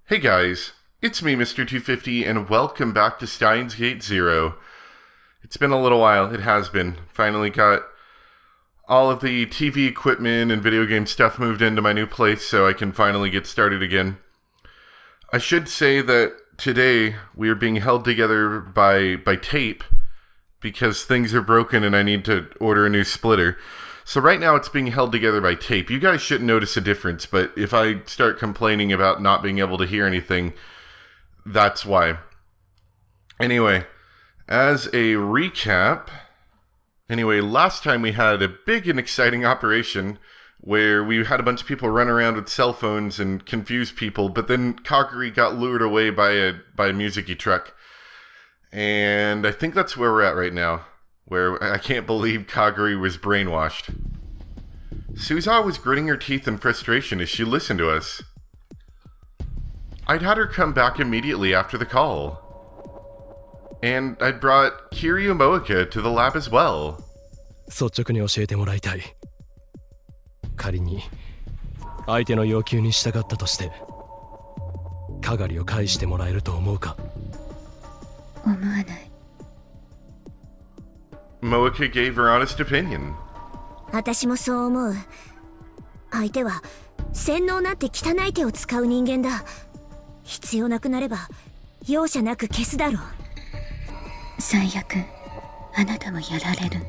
Hey guys, it's me Mr. 250 and welcome back to Steins Gate Zero. It's been a little while, it has been. Finally got all of the TV equipment and video game stuff moved into my new place so I can finally get started again. I should say that today we are being held together by tape because things are broken and I need to order a new splitter. So right now it's being held together by tape. You guys shouldn't notice a difference, but if I start complaining about not being able to hear anything, that's why. Anyway, as a recap, last time we had a big and exciting operation where we had a bunch of people run around with cell phones and confuse people, but then Kagari got lured away by a music-y truck. And I think that's where we're at right now, where I can't believe Kagari was brainwashed. Suza was gritting her teeth in frustration as she listened to us. I'd had her come back immediately after the call. And I'd brought Kiryu Moeka to the lab as well. 率直に教えてもらいたい。仮に相手の要求に従ったとして、かがりを返してもらえると思うか？思わない。Moeka gave her honest opinion. 私もそう思う。相手は洗脳なんて汚い手を使う人間だ。必要なくなれば容赦なく消すだろう。最悪、あなたもやられる。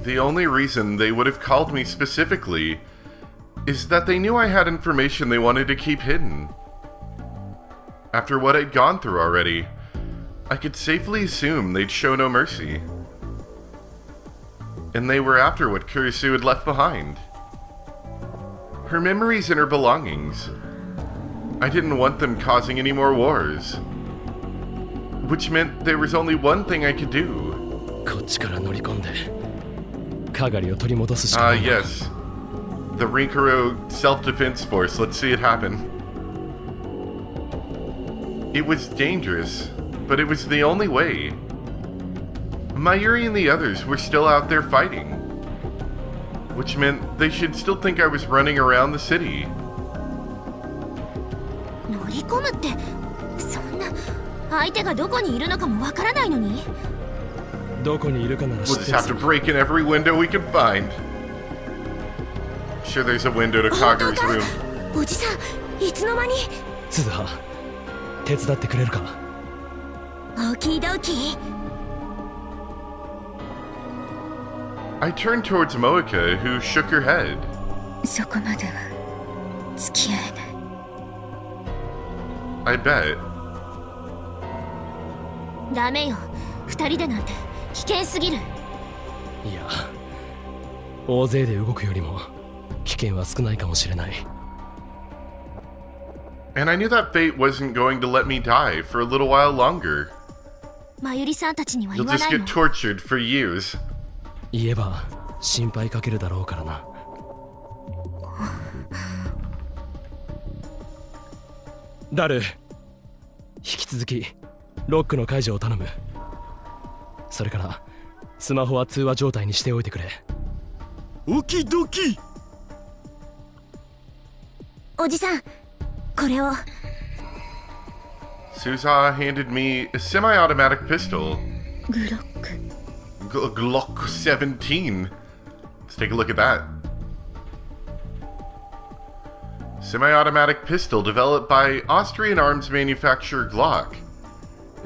The only reason they would have called me specifically is that they knew I had information they wanted to keep hidden. After what I'd gone through already, I could safely assume they'd show no mercy. And they were after what Kurisu had left behind. Her memories and her belongings. I didn't want them causing any more wars. Which meant there was only one thing I could do. こっちから乗り込んで、かがりを取り戻すしかない。Yes. The Rinkuro Self-Defense Force. Let's see it happen. It was dangerous, but it was the only way. Mayuri and the others were still out there fighting, which meant they should still think I was running around the city. 乗り込むって、そんな相手がどこにいるのかもわからないのに。どこにいるかなら知 We'll って just る have to break in every window we can find. Sure, there's a window to Kaguri's room. おじさん、いつの間に？鈴葉、手伝ってくれるか？オーキードーキー。I turned towards Moeka, who shook her head. そこまでは付き合えない。I bet. ダメよ、二人でなんて危険すぎる。いや、大勢で動くよりも危険は少ないかもしれない。And I knew that fate wasn't going to let me die for a little while longer. まゆりさんたちには言 You'll わ just ない get の。 tortured for years. 言えば心配かけるだろうからな。ダル、引き続きロックの解除を頼む。それからスマホは通話状態にしておいてくれ。オキドキ。おじさん、これを。Suza handed me a semi-automatic pistol. グロック。Glock 17. Let's take a look at that. Semi-automatic pistol developed by Austrian arms manufacturer Glock.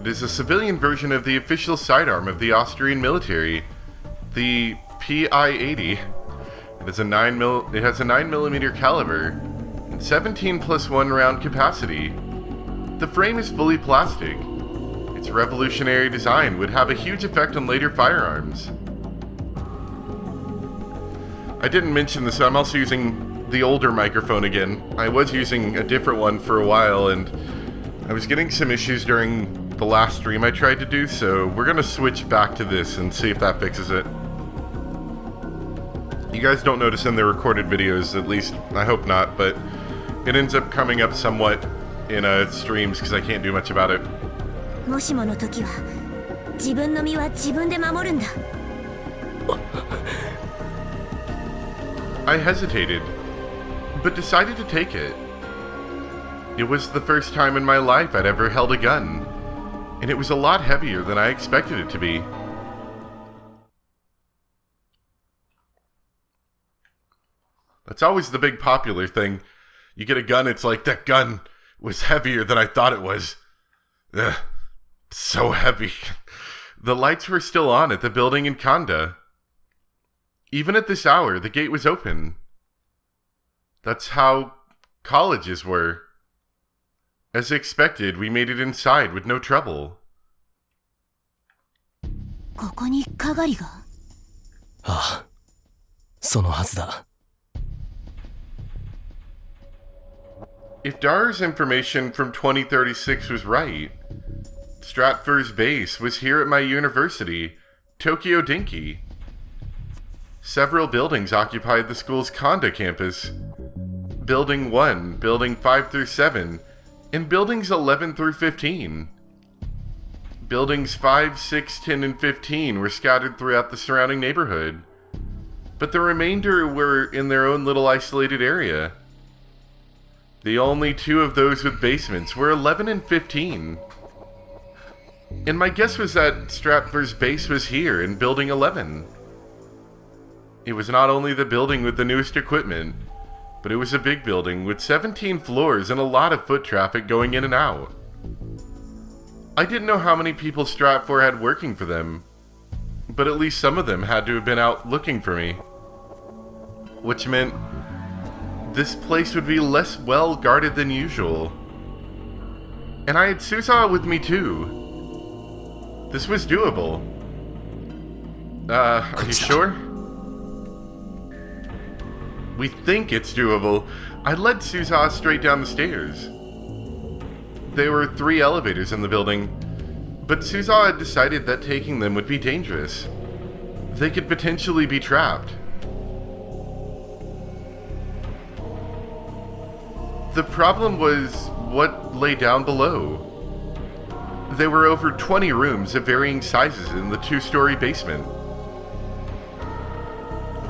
It is a civilian version of the official sidearm of the Austrian military, the Pi-80. It has a 9mm caliber and 17+1 round capacity. The frame is fully plastic. Its revolutionary design would have a huge effect on later firearms. I didn't mention this, I'm also using the older microphone again. I was using a different one for a while, and I was getting some issues during the last stream I tried to do, so we're gonna switch back to this and see if that fixes it. You guys don't notice in the recorded videos, at least I hope not, but it ends up coming up somewhat in streams because I can't do much about it. もしもの時は自分の身は自分で守るんだ。I hesitated, but decided to take it. It was the first time in my life I'd ever held a gun, and it was a lot heavier than I expected it to be. That's always the big popular thing. You get a gun, it's like, that gun was heavier than I thought it was. Ugh, so heavy. The lights were still on at the building in Kanda. Even at this hour, the gate was open. That's how colleges were. As expected, we made it inside with no trouble. ここに係が？ああ、そのはずだ。If Dar's information from 2036 was right, Stratford's base was here at my university, Tokyo Dinky. Several buildings occupied the school's Kanda campus. Building 1, Building 5 through 7, and Buildings 11 through 15. Buildings 5, 6, 10, and 15 were scattered throughout the surrounding neighborhood, but the remainder were in their own little isolated area. The only two of those with basements were 11 and 15. And my guess was that Stratford's base was here in Building 11. It was not only the building with the newest equipment, but it was a big building with 17 floors and a lot of foot traffic going in and out. I didn't know how many people Stratford had working for them, but at least some of them had to have been out looking for me. Which meant this place would be less well guarded than usual. And I had Susawa with me too. This was doable. Are you sure? We think it's doable. I led Susawa straight down the stairs. There were 3 elevators in the building, but Susawa had decided that taking them would be dangerous. They could potentially be trapped. The problem was what lay down below. There were over 20 rooms of varying sizes in the 2-story basement.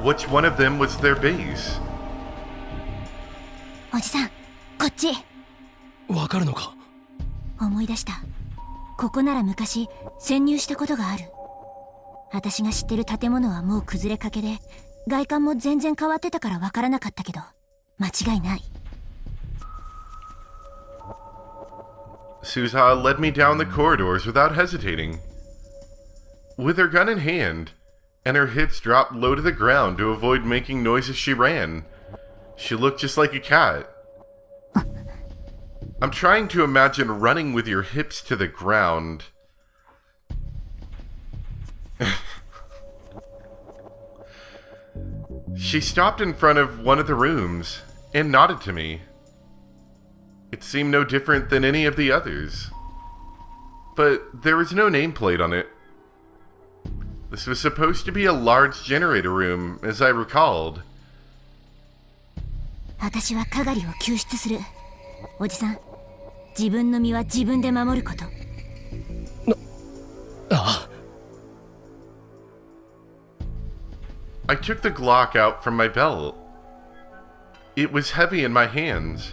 Which one of them was their base? おじさん、こっち。わかるのか？思い出した。ここなら昔潜入したことがある。私が知ってる建物はもう崩れかけで、外観も全然変わってたからわからなかったけど、間違いない。Susawa led me down the corridors without hesitating. With her gun in hand, and her hips dropped low to the ground to avoid making noise as she ran, she looked just like a cat. I'm trying to imagine running with your hips to the ground. She stopped in front of one of the rooms and nodded to me. It seemed no different than any of the others. But there was no nameplate on it. This was supposed to be a large generator room, as I recalled. 私は係を救出する。おじさん、自分の身は自分で守ること。ああ。I took the Glock out from my belt. It was heavy in my hands.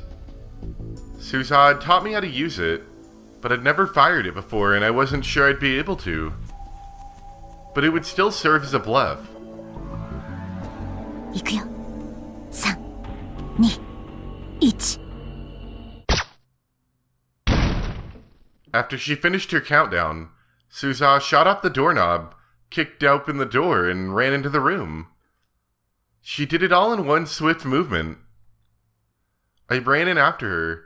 Susawa had taught me how to use it, but I'd never fired it before and I wasn't sure I'd be able to. But it would still serve as a bluff. 行くよ。3、2、1。After she finished her countdown, Susawa shot off the doorknob, kicked open the door, and ran into the room. She did it all in one swift movement. I ran in after her,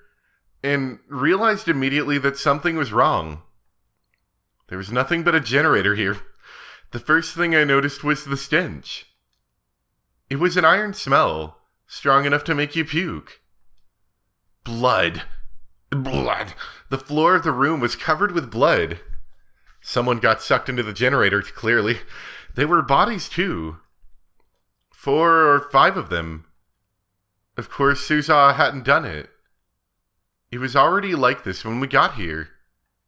and realized immediately that something was wrong. There was nothing but a generator here. The first thing I noticed was the stench. It was an iron smell, strong enough to make you puke. Blood. Blood. The floor of the room was covered with blood. Someone got sucked into the generator, clearly. They were bodies, too. 4 or 5 of them. Of course, Susawa hadn't done it. It was already like this when we got here.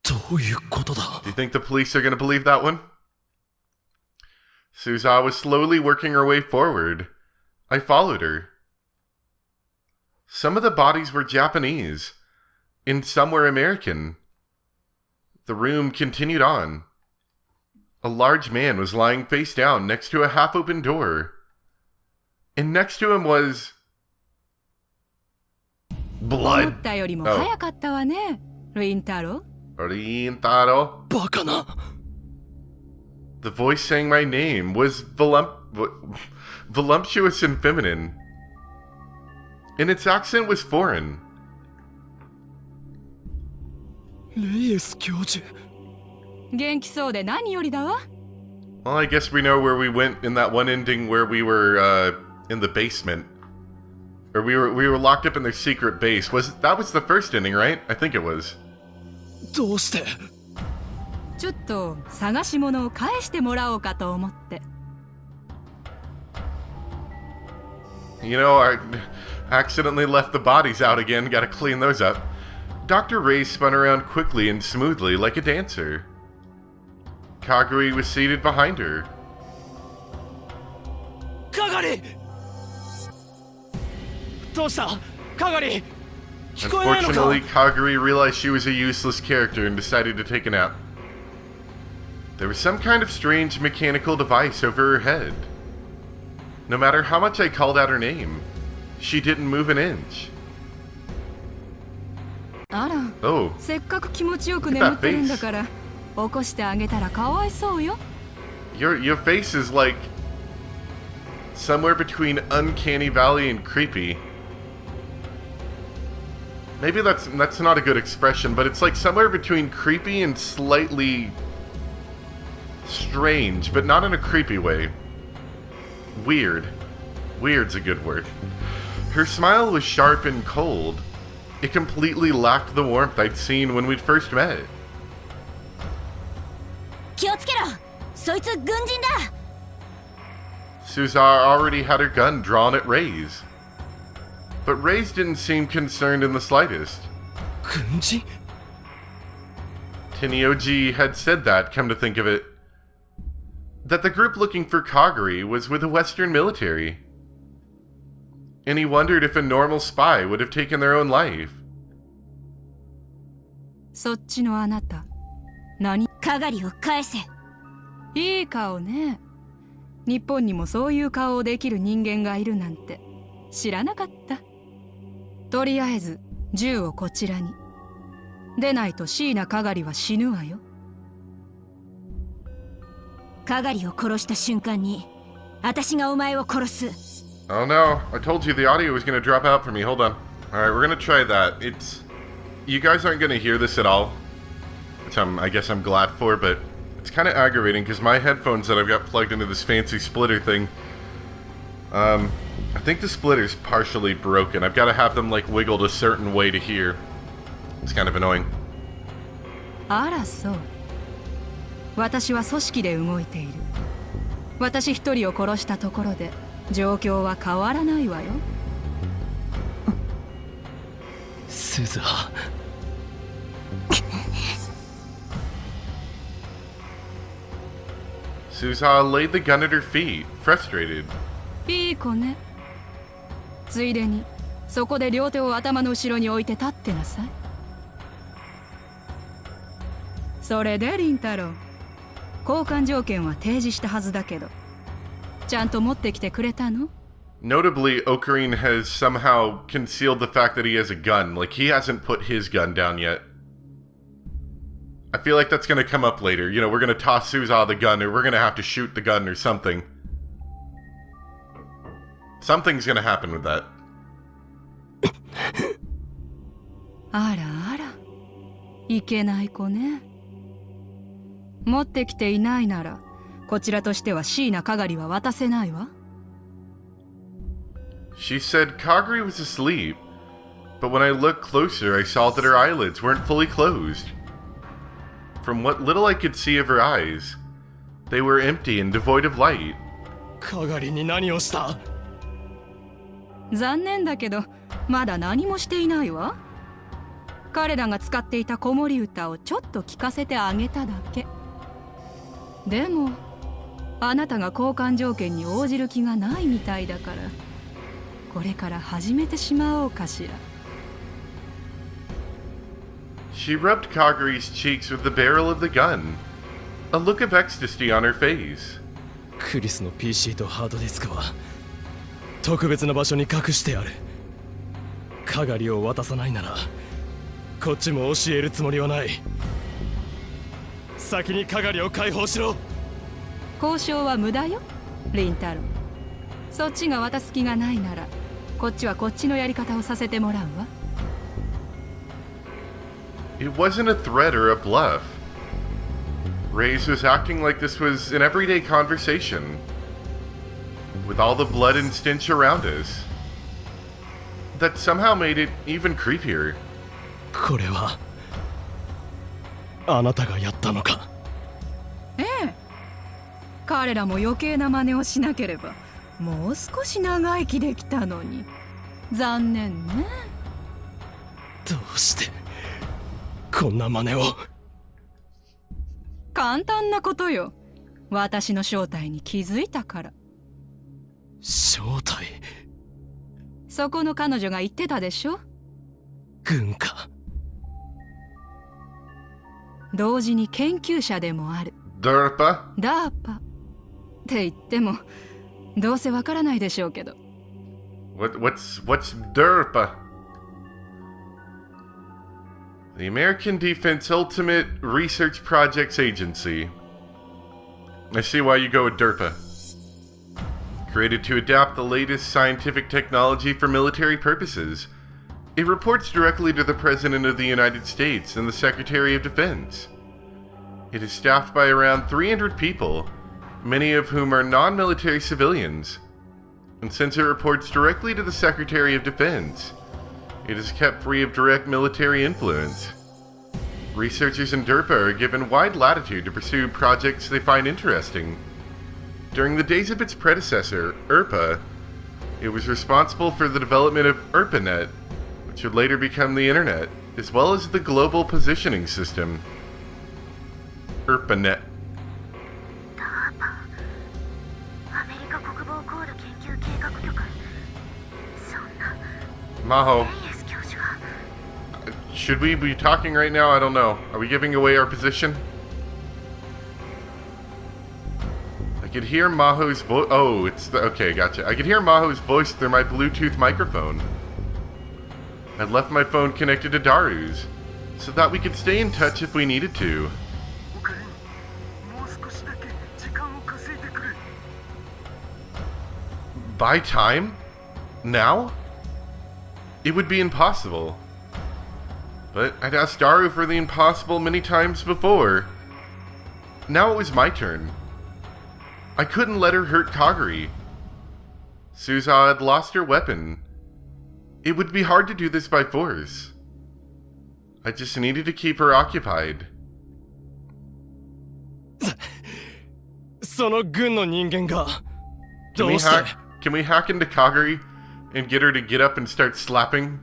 どういうことだ? Do you think the police are going to believe that one? Susawa was slowly working her way forward. I followed her. Some of the bodies were Japanese, in Somewhere American. The room continued on. A large man was lying face down next to a half-open door. And next to him was... blood. 思ったよりも早かったわね、リンタロ。Rintaro. バカな。 The voice saying my name was voluptuous and feminine. And its accent was foreign. レイエス教授。元気そうで何よりだわ。Well, I guess we know where we went in that one ending where we were in the basement. Or we were locked up in their secret base. That was the first ending, right? I think it was. どうして？ちょっと探し物を返してもらおうかと思って。You know, I accidentally left the bodies out again. Gotta clean those up. Dr. Reyes spun around quickly and smoothly like a dancer. Kaguri was seated behind her. カガリ！どうした？カガリ！聞こえないのか？ Unfortunately, Kaguri realized she was a useless character and decided to take a nap. There was some kind of strange mechanical device over her head. No matter how much I called out her name, she didn't move an inch. あら、 Oh, せっかく気持ちよく眠ってるんだから、起こしてあげたらかわいそうよ。your face is like somewhere between uncanny valley and creepy. Maybe that's not a good expression, but it's like somewhere between creepy and slightly strange, but not in a creepy way. Weird. Weird's a good word. Her smile was sharp and cold. It completely lacked the warmth I'd seen when we'd first met. 気をつけろ、そいつ軍人だ。 Suzar already had her gun drawn at Reyes. But Reyes didn't seem concerned in the slightest. 軍人？ Tenioji had said that, come to think of it. That the group looking for Kaguri was with the Western military. And he wondered if a normal spy would have taken their own life. そっちのあなた、何？カガリを返せ。いい顔ね。日本にもそういう顔をできる人間がいるなんて知らなかった。とりあえず銃をこちらに。でないと椎名カガリは死ぬわよ。カガリを殺した瞬間に、私がお前を殺す。Oh no, I told you the audio was going to drop out for me. Hold on. Alright, we're going to try that. You guys aren't going to hear this at all. Which I guess I'm glad for, but it's kind of aggravating because my headphones that I've got plugged into this fancy splitter thing, I think the splitter's partially broken. I've got to have them like wiggled a certain way to hear. It's kind of annoying. あらそう。私は組織で動いている。私一人を殺したところで状況は変わらないわよ。スズハ。Suza laid the gun at her feet, frustrated. いい子ね。ついでにそこで両手を頭の後ろに置いて立ってなさい。それでリンタロウ、交換条件は提示したはずだけど、ちゃんと持ってきてくれたの？ Notably, Ocarine has somehow concealed the fact that he has a gun. Like, he hasn't put his gun down yet. I feel like that's going to come up later. You know, we're going to toss Suza the gun, or we're going to have to shoot the gun or something. Something's going to happen with that. あらあら、いけない子ね。持ってきていないなら、こちらとしては椎名カガリは渡せないわ。She said Kaguri was asleep, but when I looked closer, I saw that her eyelids weren't fully closed. From what little I could see of her eyes, they were empty and devoid of light. カガリに何をした？残念だけど、まだ何もしていないわ。彼らが使っていた子守歌をちょっと聞かせてあげただけ。でも、あなたが交換条件に応じる気がないみたいだから、これから始めてしまおうかしら。She rubbed Kaguri's cheeks with the barrel of the gun, a look of ecstasy on her face. クリスの PC とハードディスクは特別な場所に隠してある。かがりを渡さないならこっちも教えるつもりはない。先にかがりを解放しろ。交渉は無駄よ、リン太郎。そっちが渡す気がないならこっちはこっちのやり方をさせてもらうわ。It wasn't a threat or a bluff. Reyes was acting like this was an everyday conversation, with all the blood and stench around us. That somehow made it even creepier. これはあなたがやったのか。ええ。彼らも余計な真似をしなければもう少し長生きできたのに。残念ね。どうしてこんな真似を。簡単なことよ。私の正体に気づいたから。正体。そこの彼女が言ってたでしょ。軍か。同時に研究者でもある。DARPA? ダーパって言ってもどうせわからないでしょうけど。What's DARPA? The American Defense Ultimate Research Projects Agency. I see why you go with DARPA. Created to adapt the latest scientific technology for military purposes. It reports directly to the President of the United States and the Secretary of Defense. It is staffed by around 300 people, many of whom are non-military civilians. And since it reports directly to the Secretary of Defense, it is kept free of direct military influence. Researchers in DARPA are given wide latitude to pursue projects they find interesting. During the days of its predecessor, ERPA, it was responsible for the development of ERPANET, which would later become the Internet, as well as the Global Positioning System. ERPANET. Maho. Should we be talking right now? I don't know. Are we giving away our position? I could hear Maho's voice. Oh, it's the. Okay, gotcha. I could hear Maho's voice through my Bluetooth microphone. I'd left my phone connected to Daru's, so that we could stay in touch if we needed to. Buy time? Now? It would be impossible. But I'd asked Daru for the impossible many times before. Now it was my turn. I couldn't let her hurt Kaguri. Suza had lost her weapon. It would be hard to do this by force. I just needed to keep her occupied. その軍の人間が Can we hack into Kaguri and get her to get up and start slapping?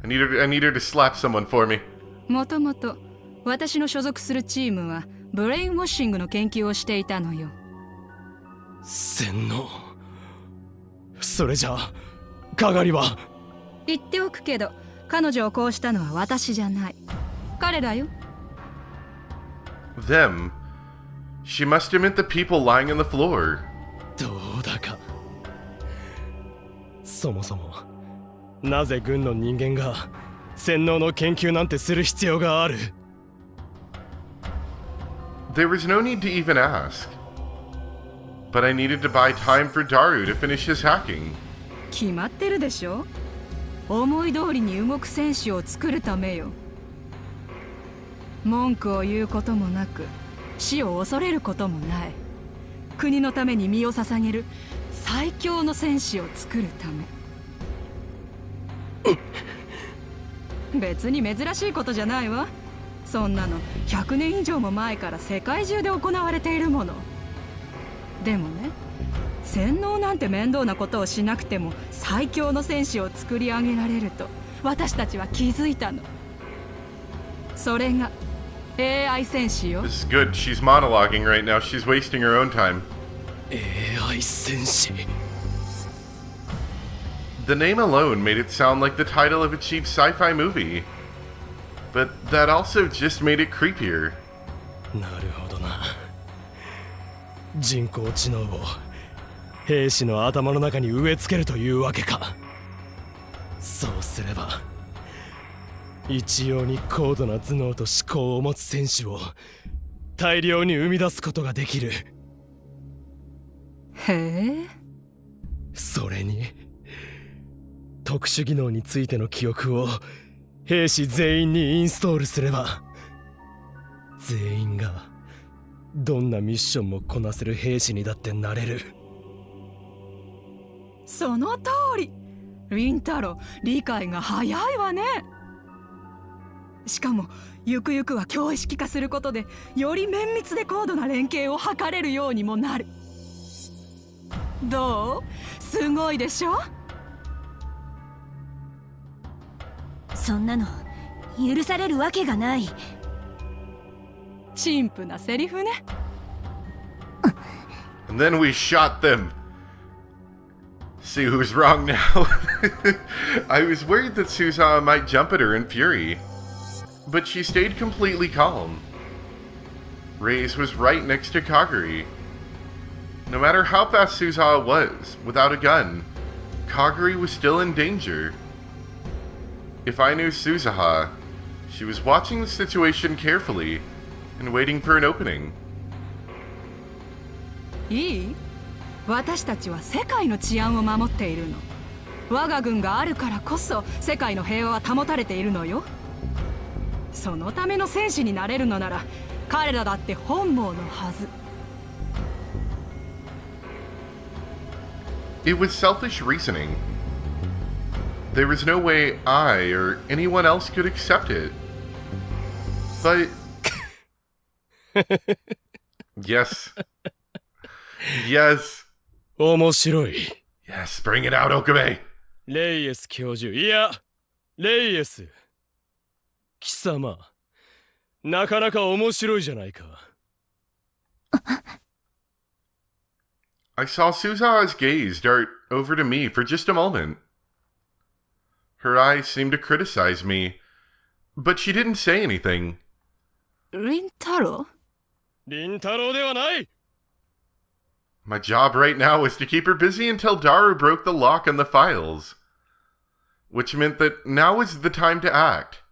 I need her to slap someone for me. もともと私の所属するチームはブレインウォッシングの研究をしていたのよ。洗脳。それじゃあかがりは。言っておくけど彼女をこうしたのは私じゃない。彼だよ。Them? She must have meant the people lying on the floor. どうだか。そもそもなぜ軍の人間が洗脳の研究なんてする必要がある？ There was no need to even ask. But I needed to buy time for Daru to finish his hacking. 決まってるでしょ。思い通りに動く戦士を作るためよ。文句を言うこともなく死を恐れることもない。国のために身を捧げる最強の戦士を作るため。別に珍しいことじゃないわ。そんなの100年以上も前から世界中で行われているもの。でもね、洗脳なんて面倒なことをしなくても最強の戦士を作り上げられると私たちは気づいたの。それが AI 戦士よ。 This is good. She's monologuing right now. She's wasting her own time. AI 戦士。The name alone made it sound like the title of a cheap sci-fi movie. but that also just made it creepier. なるほどな。人工知能を兵士の頭の中に植え付けるというわけか。そうすれば一様に高度な頭脳と思考を持つ戦士を大量に生み出すことができる。へえ。それに特殊技能についての記憶を兵士全員にインストールすれば、全員がどんなミッションもこなせる兵士にだってなれる。その通り。リンタロ、理解が早いわね。しかもゆくゆくは教識化することでより綿密で高度な連携を図れるようにもなる。どう？すごいでしょ？そんなの許されるわけがない。陳腐なセリフね。And then we shot them. See who's wrong now. I was worried that Suzaha might jump at her in fury, but she stayed completely calm. Reyes was right next to Kaguri. No matter how fast Suzaha was, without a gun, Kaguri was still in danger. If I knew Suzaha, she was watching the situation carefully and waiting for an opening. いい？私たちは世界の治安を守っているの。我が軍があるからこそ世界の平和は保たれているのよ。そのための戦士になれるのなら彼らだって本望のはず。It was selfish reasoning. There was no way I or anyone else could accept it. But... Yes. Yes. 面白い。Yes, bring it out, Okabe. レイエス教授、いや、レイエス。貴様、なかなか面白いじゃないか。I saw Suzaha's gaze dart over to me for just a moment. Her eyes seemed to criticize me, but she didn't say anything. リンタロ？リンタロウではない。My job right now was to keep her busy until Daru broke the lock on the files. Which meant that now was the time to act.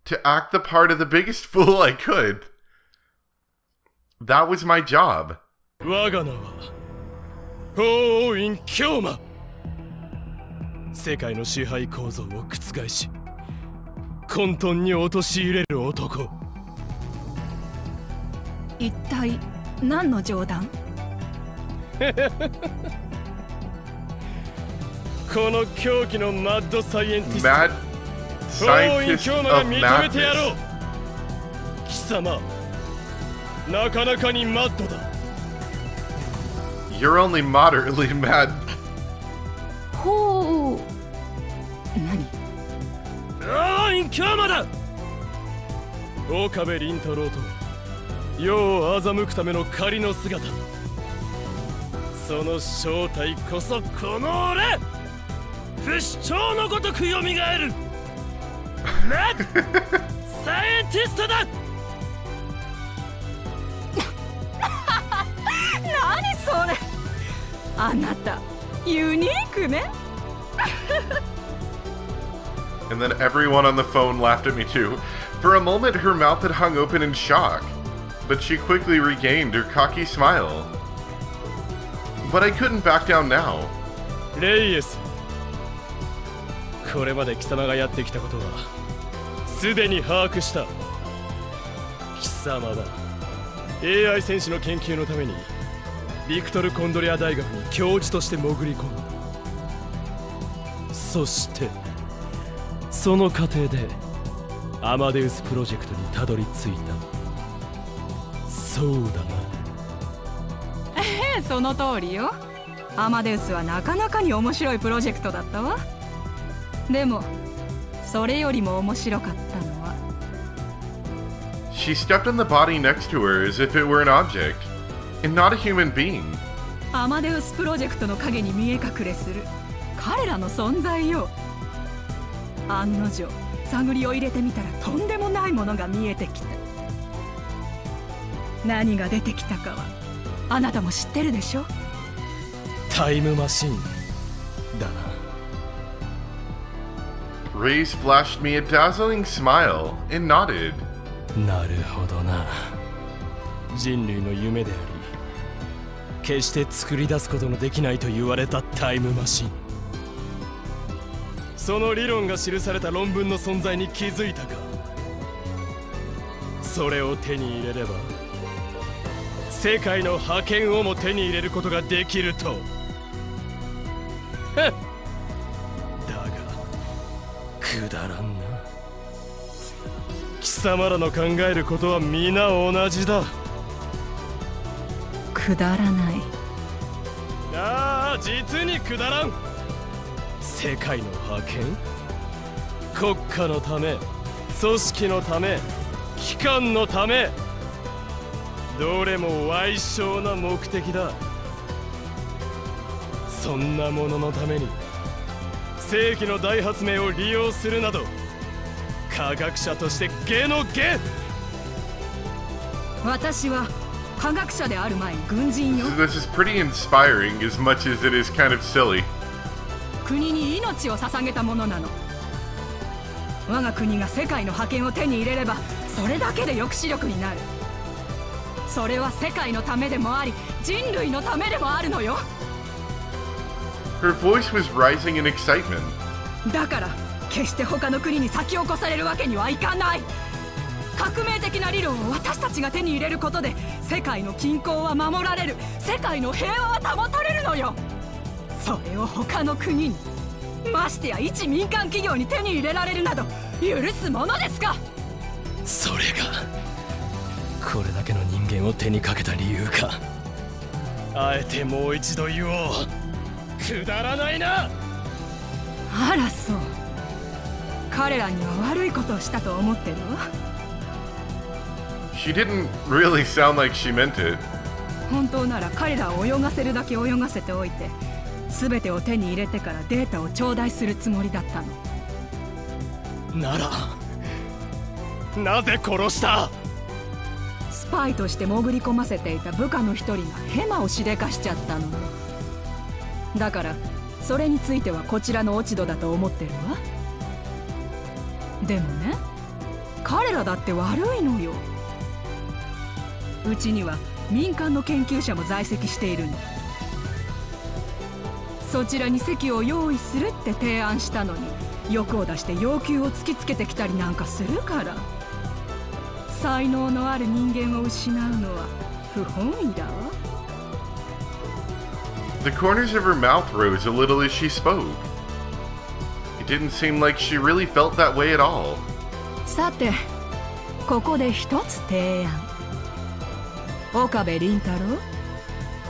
To act the part of the biggest fool I could. That was my job. 我が名は法王院京馬。世界の支配構造を覆し混沌に陥れる男。一体何の冗談？この狂気のマッドサイエンティスト Mad 法王院 scientist 京馬が of 認めてやろう。 madness. 貴様、なかなかにマッドだ。You're only moderately mad. ほう。何？法王院京馬だ。岡部倫太郎と世を欺くための仮の姿。その正体こそこの俺、不死鳥のごとくよみがえるマッドサイエンティストだ。何それ？あなたユニークね。And then everyone on the phone laughed at me too. For a moment, her mouth had hung open in shock, but she quickly regained her cocky smile. But I couldn't back down now. レイエス、これまで貴様がやってきたことはすでに把握した。貴様は AI 戦士の研究のためにビクトル・コンドリア大学に教授として潜り込んだ。そしてその過程でアマデウスプロジェクトにたどり着いた。そうだな。その通りよ。アマデウスはなかなかに面白いプロジェクトだったわ。でもそれよりも面白かったのは She stepped on the body next to her as if it were an object, and not a human being. アマデウスプロジェクトの陰に見え隠れする彼らの存在よ。案の定探りを入れてみたらとんでもないものが見えてきた。何が出てきたかはあなたも知ってるでしょ。タイムマシンだな。 Reyes flashed me a dazzling smile and nodded. なるほどな。人類の夢であり決して作り出すことのできないと言われたタイムマシン。その理論が記された論文の存在に気づいたか。それを手に入れれば世界の覇権をも手に入れることができると。だがくだらんな。貴様らの考えることは皆同じだ。くだらない。ああ、実にくだらん。世界の覇権、国家のため、組織のため、機関のため、どれも矮小な目的だ。そんなもののために世紀の大発明を利用するなど科学者として下の下。私は科学者である前に軍人よ。 This is pretty inspiring as much as it is kind of silly. 国に命を捧げたものなの。我が国が世界の覇権を手に入れればそれだけで抑止力になる。それは世界のためでもあり人類のためでもあるのよ。 Her voice was rising in excitement. だから決して他の国に先を越されるわけにはいかない。革命的な理論を私たちが手に入れることで世界の均衡は守られる、世界の平和は保たれるのよ。それを他の国に、ましてや一民間企業に手に入れられるなど許すものですか。それがこれだけの人間を手にかけた理由か。あえてもう一度言おう。くだらないな。あらそう。彼らには悪いことをしたと思ってるわ。She didn't really sound like she meant it. 本当なら彼らを泳がせるだけ泳がせておいて全てを手に入れてからデータを頂戴するつもりだったの。ならなぜ殺した。スパイとして潜り込ませていた部下の一人がヘマをしでかしちゃったのよ。だからそれについてはこちらの落ち度だと思ってるわ。でもね、彼らだって悪いのよ。うちには民間の研究者も在籍しているの。そちらに席を用意するって提案したのに欲を出して要求を突きつけてきたりなんかするから。才能のある人間を失うのは不本意だわ。 The corners of her mouth rose a little as she spoke. It didn't seem like she really felt that way at all. さて、ここで一つ提案。岡部倫太郎、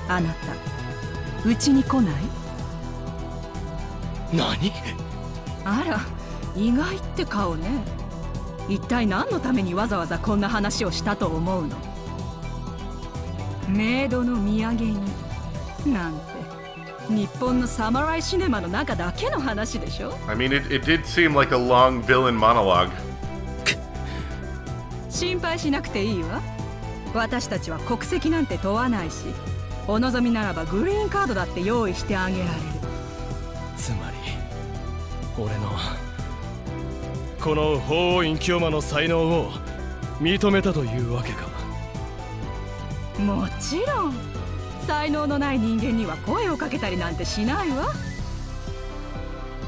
あなたうちに来ない？何？あら、意外って顔ね。一体何のためにわざわざこんな話をしたと思うの？メイドの土産になんて日本のサムライシネマの中だけの話でしょ。 I mean, it did seem like a long villain monologue. 心配しなくていいわ。私たちは国籍なんて問わないし、お望みならばグリーンカードだって用意してあげられる。つまり俺のこの法王院清間の才能を認めたというわけか。もちろん才能のない人間には声をかけたりなんてしないわ。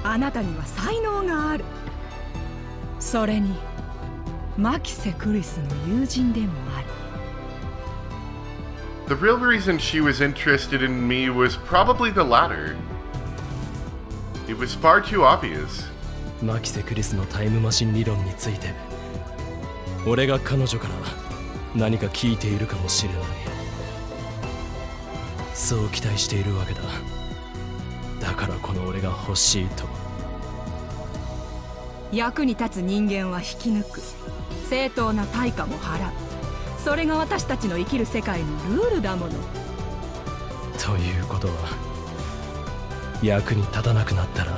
あなたには才能がある。それにマキセ・クリスの友人でもある。 The real reason she was interested in me was probably the latter. It was far too obvious. マキセ・クリスのタイムマシン理論について俺が彼女から何か聞いているかもしれない。そう期待しているわけだ。だからこの俺が欲しいと。役に立つ人間は引き抜く。正当な対価も払う。それが私たちの生きる世界のルールだもの。ということは役に立たなくなったら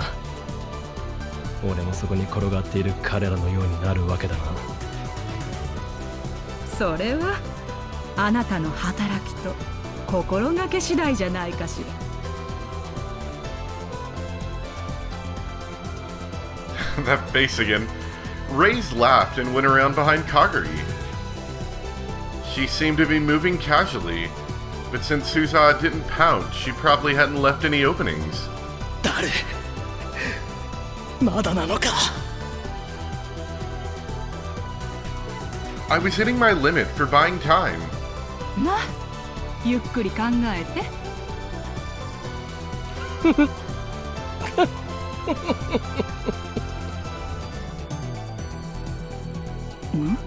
俺もそこに転がっている彼らのようになるわけだな。それはあなたの働きと心がけ次第じゃないかしら。That face again. Reyes laughed and went around behind Kagari. She seemed to be moving casually, but since Suza didn't pout, she probably hadn't left any openings. 誰まだなのか。 I was hitting my limit for buying time. まあゆっくり考えて。ん